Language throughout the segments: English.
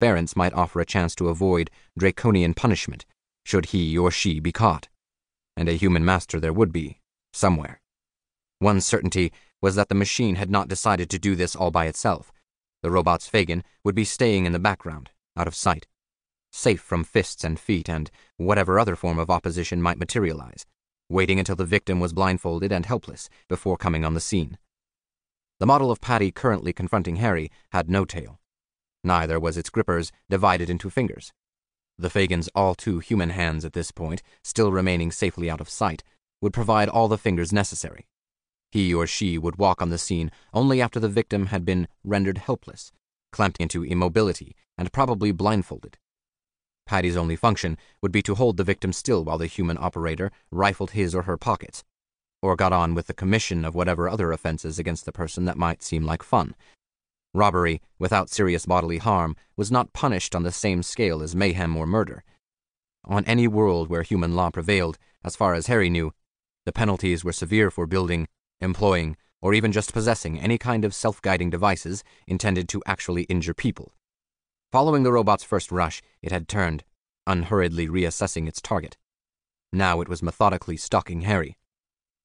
parents might offer a chance to avoid draconian punishment, should he or she be caught. And a human master there would be, somewhere. One certainty was that the machine had not decided to do this all by itself. The robot's Fagin would be staying in the background, out of sight, safe from fists and feet and whatever other form of opposition might materialize, waiting until the victim was blindfolded and helpless before coming on the scene. The model of Paddy currently confronting Harry had no tail. Neither was its grippers divided into fingers. The Fagin's all-too-human hands at this point, still remaining safely out of sight, would provide all the fingers necessary. He or she would walk on the scene only after the victim had been rendered helpless, clamped into immobility, and probably blindfolded. Paddy's only function would be to hold the victim still while the human operator rifled his or her pockets, or got on with the commission of whatever other offenses against the person that might seem like fun. Robbery, without serious bodily harm, was not punished on the same scale as mayhem or murder. On any world where human law prevailed, as far as Harry knew, the penalties were severe for building, employing, or even just possessing any kind of self-guiding devices intended to actually injure people. Following the robot's first rush, it had turned, unhurriedly reassessing its target. Now it was methodically stalking Harry.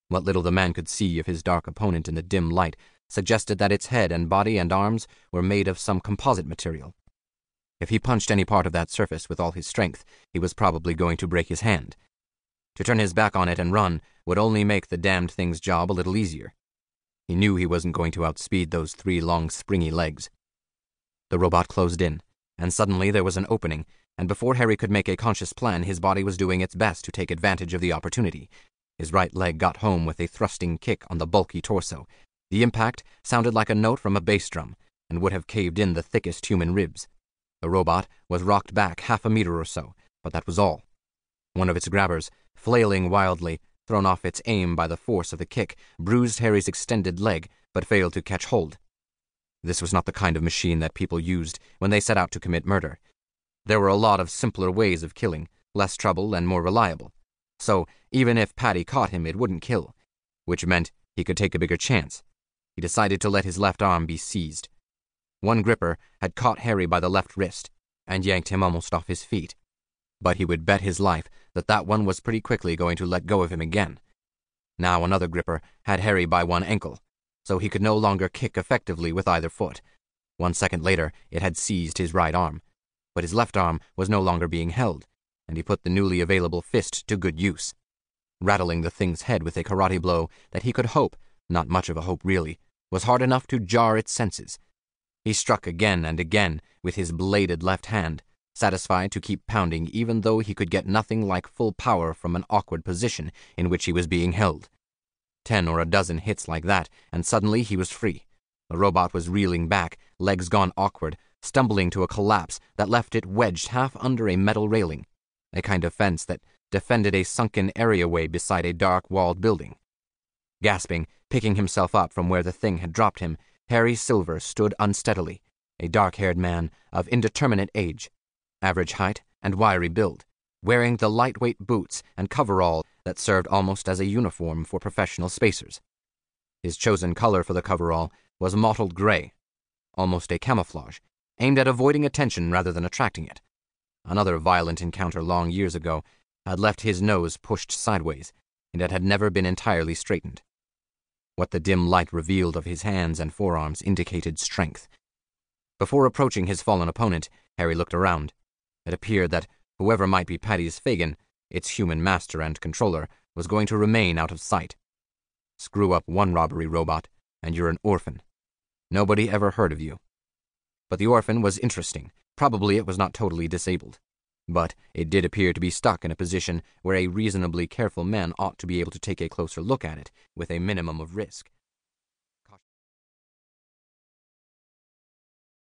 What little the man could see of his dark opponent in the dim light suggested that its head and body and arms were made of some composite material. If he punched any part of that surface with all his strength, he was probably going to break his hand. To turn his back on it and run would only make the damned thing's job a little easier. He knew he wasn't going to outspeed those 3 long, springy legs. The robot closed in, and suddenly there was an opening, and before Harry could make a conscious plan, his body was doing its best to take advantage of the opportunity. His right leg got home with a thrusting kick on the bulky torso. The impact sounded like a note from a bass drum, and would have caved in the thickest human ribs. The robot was rocked back half a meter or so, but that was all. One of its grabbers, flailing wildly, thrown off its aim by the force of the kick, bruised Harry's extended leg, but failed to catch hold. This was not the kind of machine that people used when they set out to commit murder. There were a lot of simpler ways of killing, less trouble and more reliable. So, even if Paddy caught him, it wouldn't kill, which meant he could take a bigger chance. He decided to let his left arm be seized. One gripper had caught Harry by the left wrist and yanked him almost off his feet. But he would bet his life that that one was pretty quickly going to let go of him again. Now another gripper had Harry by one ankle, so he could no longer kick effectively with either foot. 1 second later, it had seized his right arm, but his left arm was no longer being held, and he put the newly available fist to good use, rattling the thing's head with a karate blow that he could hope, not much of a hope really, was hard enough to jar its senses. He struck again and again with his bladed left hand, satisfied to keep pounding even though he could get nothing like full power from an awkward position in which he was being held. 10 or a dozen hits like that, and suddenly he was free. The robot was reeling back, legs gone awkward, stumbling to a collapse that left it wedged half under a metal railing, a kind of fence that defended a sunken areaway beside a dark-walled building. Gasping, picking himself up from where the thing had dropped him, Harry Silver stood unsteadily, a dark-haired man of indeterminate age, average height and wiry build, wearing the lightweight boots and coverall that served almost as a uniform for professional spacers. His chosen color for the coverall was mottled gray, almost a camouflage, aimed at avoiding attention rather than attracting it. Another violent encounter long years ago had left his nose pushed sideways, and it had never been entirely straightened. What the dim light revealed of his hands and forearms indicated strength. Before approaching his fallen opponent, Harry looked around. It appeared that whoever might be Paddy's Fagin, its human master and controller, was going to remain out of sight. Screw up one robbery robot, and you're an orphan. Nobody ever heard of you. But the orphan was interesting. Probably it was not totally disabled. But it did appear to be stuck in a position where a reasonably careful man ought to be able to take a closer look at it, with a minimum of risk.